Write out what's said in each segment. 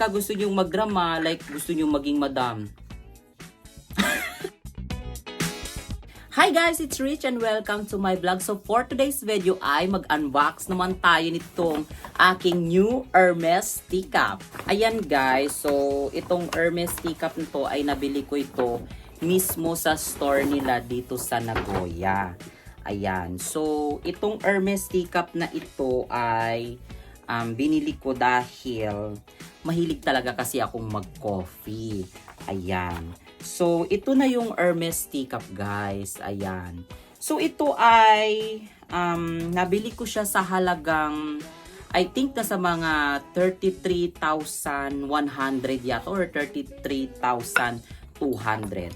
pagka gusto nyong magdrama, like gusto nyong maging madam. Hi guys, it's Rich and welcome to my vlog. So for today's video ay mag-unbox naman tayo nitong aking new Hermes teacup. Ayan guys, so itong Hermes teacup nito ay nabili ko ito mismo sa store nila dito sa Nagoya. Ayan, so itong Hermes teacup na ito ay binili ko dahil mahilig talaga kasi akong mag-coffee. Ayan. So, ito na yung Hermes teacup, guys. Ayan. So, ito ay, nabili ko siya sa halagang, I think nasa mga 33,100 yata or 33,200.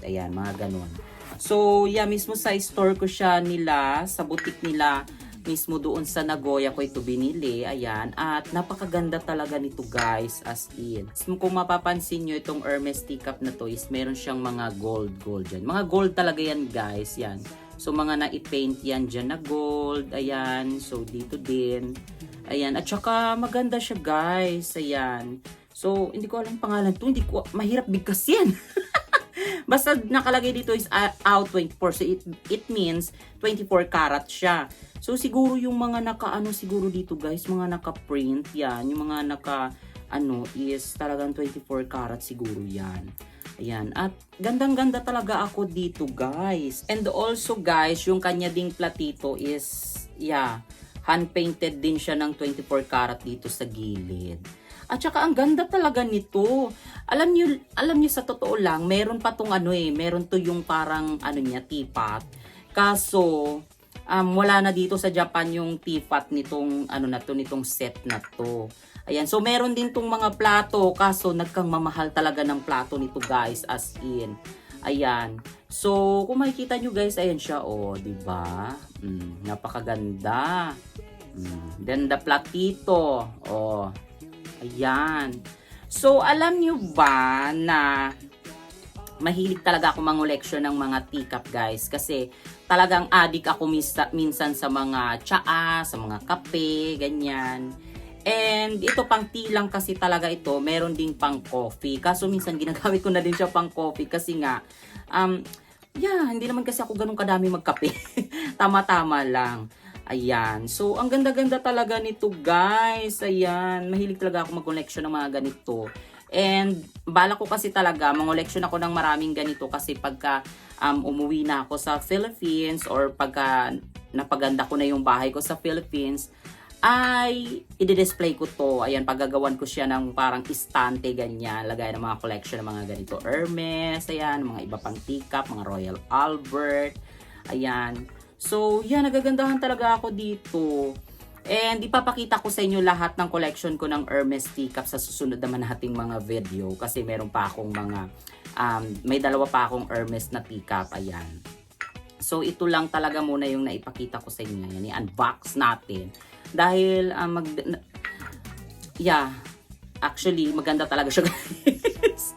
Ayan, mga ganun. So, yeah, mismo sa store ko siya nila, sa boutique nila, mismo doon sa Nagoya ko ito binili. Ayan. At napakaganda talaga nito guys. As in. Kung mapapansin nyo itong Hermes teacup na to is meron siyang mga gold dyan. Mga gold talaga yan guys. Yan. So mga na-paint yan dyan na gold. Ayan. So dito din. Ayan. At saka maganda siya guys. Ayan. So hindi ko alam pangalan to. Hindi ko, mahirap bigkas yan. Basta nakalagay dito is out 24. So it means 24 karat siya. So siguro yung mga naka-ano siguro dito guys, mga naka-print yan. Yung mga naka-ano is talagang 24 karat siguro yan. Ayan. At gandang-ganda talaga ako dito guys. And also guys, yung kanya ding platito is, yeah, hand-painted din siya ng 24 karat dito sa gilid. At saka ang ganda talaga nito. Alam niyo sa totoo lang, meron pa tong ano meron to yung parang ano niya, teapot. Kaso wala na dito sa Japan yung teapot nitong ano na to, nitong set na to. Ayan, so meron din tong mga plato, kaso nagkang mamahal talaga ng plato nito guys, as in. Ayan. So kung makikita niyo guys, ayan siya di ba? Napakaganda. Then the platito. Ayan. So, alam nyo ba na mahilig talaga ako mangoleksyon ng mga teacup guys. Kasi talagang addict ako minsan sa mga tsaa, sa mga kape, ganyan. And ito pang tea lang kasi talaga ito. Meron ding pang coffee. Kaso minsan ginagamit ko na din siya pang coffee kasi nga, yeah, hindi naman kasi ako ganun kadami magkape. Tama-tama lang. Ayan. So, ang ganda-ganda talaga nito, guys. Ayan. Mahilig talaga ako mag-collection ng mga ganito. And, bala ko kasi talaga, mag-collection ako ng maraming ganito kasi pagka umuwi na ako sa Philippines or pagka napaganda ko na yung bahay ko sa Philippines, ay i-display ko to. Ayan, paggagawan ko siya ng parang istante, ganyan. Lagay ng mga collection ng mga ganito. Hermes, ayan, mga iba pang teacup, mga Royal Albert. Ayan. So, yan, nagagandahan talaga ako dito. And ipapakita ko sa inyo lahat ng collection ko ng Hermes teacup sa susunod naman nating mga video. Kasi meron pa akong mga, may dalawa pa akong Hermes na teacup. Ayan. So, ito lang talaga muna yung naipakita ko sa inyo. Yan, i-unbox natin. Dahil, yeah, actually, maganda talaga siya guys.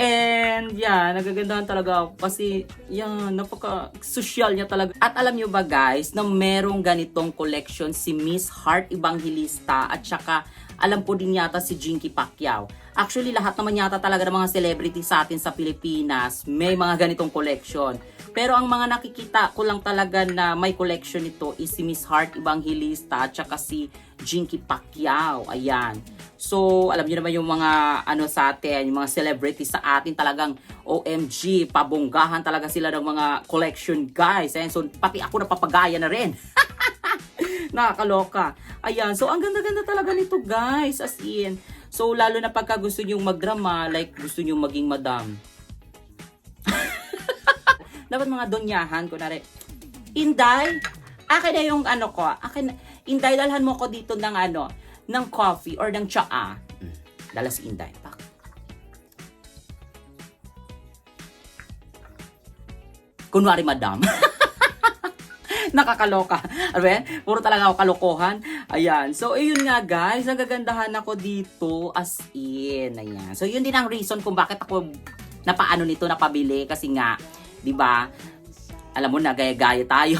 And yeah, nagagandahan talaga ako kasi yan, napaka-social niya talaga. At alam niyo ba guys, na merong ganitong collection si Miss Heart Evangelista at saka alam ko din yata si Jinky Pacquiao. Actually, lahat naman yata talaga ng mga celebrity sa atin sa Pilipinas may mga ganitong collection. Pero ang mga nakikita ko lang talaga na may collection nito is si Miss Heart Evangelista at saka si Jinky Pacquiao. Ayan. So, alam niyo naman yung mga ano sa atin, yung mga celebrities sa atin talagang OMG, pabonggahan talaga sila ng mga collection guys. Ayan, so pati ako napapagaya na rin. Nakakaloka. Ayan, so ang ganda-ganda talaga nito guys, as in. So, lalo na pagka gusto nyong magdrama, like gusto nyong maging madam. Dapat mga donyahan, kunwari, Inday, akin na yung ano ko, Inday, dalhan mo ko dito ng ano, ng coffee or ng tsaa. Dala si Inday. Kunwari, madam. Nakakaloka. Abe? Puro talaga ako kalokohan. Ayan. So, ayun nga guys. Nagagandahan ako dito as in. Ayan. So, yun din ang reason kung bakit ako napaano nito, napabili. Kasi nga, di ba, alam mo na, gaya-gaya tayo.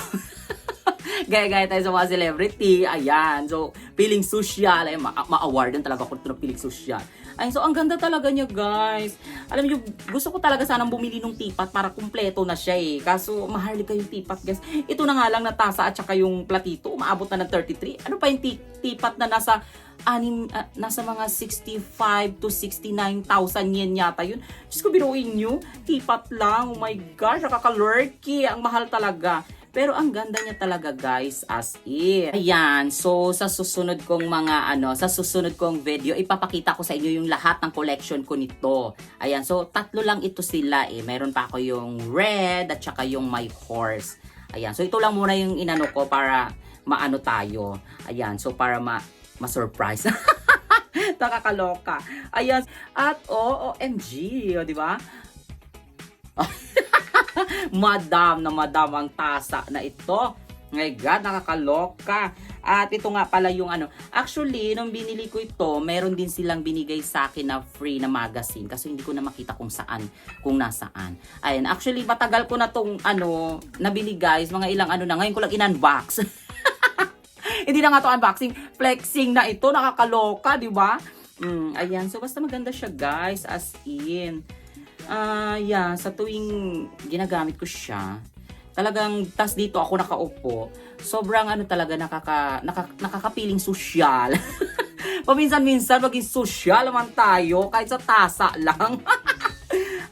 Gaya-gaya tayo sa mga celebrity. Ayan. So, feeling social. Ay, ma-awardan talaga ako ito ng feeling social. Ay, so ang ganda talaga niya, guys. Alam niyo, gusto ko talaga sanang bumili ng teapot para kumpleto na siya eh. Kaso maharlika yung teapot, guys. Ito na nga lang na tasa at saka yung platito, umaabot na ng 33. Ano pa yung teapot na nasa mga 65 to 69,000 yen yata yun. Diyos ko, biruin nyo. Teapot lang. Oh my gosh, nakakalurky. Ang mahal talaga. Pero ang ganda niya talaga, guys, as in. Ayan, so sa susunod kong sa susunod kong video, ipapakita ko sa inyo yung lahat ng collection ko nito. Ayan, so tatlo lang ito sila eh. Meron pa ako yung red at saka yung my horse. Ayan, so ito lang muna yung inano ko para maano tayo. Ayan, so para ma-surprise. Nakakaloka. Ayan, at OMG, o, di ba? Madam ang tasa na ito. My God, nakakaloka. At ito nga pala yung actually, nung binili ko ito, meron din silang binigay sa akin na free na magazine. Kasi hindi ko na makita kung saan, kung nasaan. Ayan, actually, matagal ko na tong nabili, guys. Mga ilang na, ngayon ko lang in-unbox. Hindi na nga to unboxing, flexing na ito. Nakakaloka, di ba? Ayan, so basta maganda siya, guys, as in. Yeah, sa tuwing ginagamit ko siya, talagang tas dito ako nakaupo, sobrang talaga nakakapiling sosyal. Paminsan-minsan maging sosyal naman tayo kahit sa tasa lang.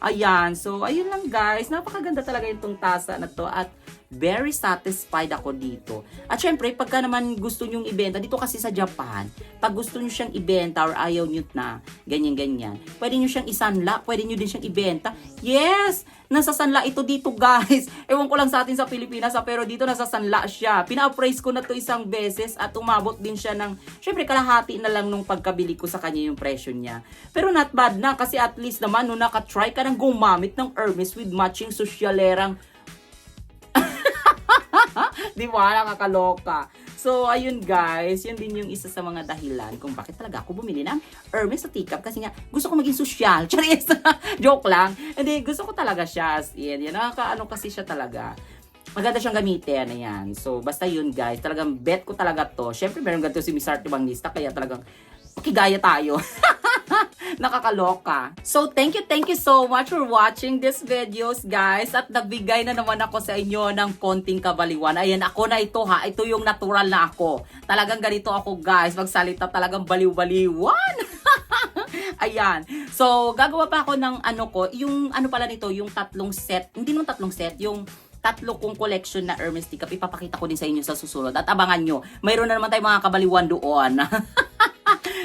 Ayan, so ayun lang, guys, napakaganda talaga itong tasa na to at very satisfied ako dito. At syempre, pagka naman gusto nyong ibenta, dito kasi sa Japan, pag gusto nyo siyang ibenta or ayaw nyo na, ganyan-ganyan, pwede nyo siyang isanla, pwede nyo din siyang ibenta. Yes! Nasasanla ito dito, guys. Ewan ko lang sa atin sa Pilipinas, pero dito nasasanla siya. Pina-appraise ko na to isang beses at umabot din siya ng, syempre, kalahati na lang nung pagkabili ko sa kanya yung presyo niya. Pero not bad na, kasi at least naman, nung nakatry ka ng gumamit ng Hermes with matching sosyalerang di ba? Nakakaloka. So, ayun, guys. Yun din yung isa sa mga dahilan kung bakit talaga ako bumili ng Hermes sa teacup. Kasi nga, gusto ko maging sosyal. Charis! Joke lang. Hindi, gusto ko talaga siya. Yan. Nakakaano kasi siya talaga. Maganda siyang gamitin. Ayan. So, basta yun, guys. Talagang bet ko talaga to. Siyempre, meron ganito si Miss Art Evangelista. Kaya talagang makigaya tayo. Nakakaloka. So, thank you so much for watching this videos, guys. At nagbigay na naman ako sa inyo ng konting kabaliwan. Ayan, ako na ito, ha. Ito yung natural na ako. Talagang ganito ako, guys. Magsalita talagang baliw-baliwan. Ayan. So, gagawa pa ako ng yung pala nito, yung tatlong set. Hindi nung tatlong set, yung tatlo kong collection na Hermes teacup. Ipapakita ko din sa inyo sa susunod. At abangan nyo, mayroon na naman tayong mga kabaliwan doon.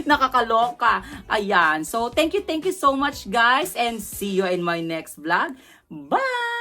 Nakakaloka. Ayan. So, thank you so much, guys. And see you in my next vlog. Bye!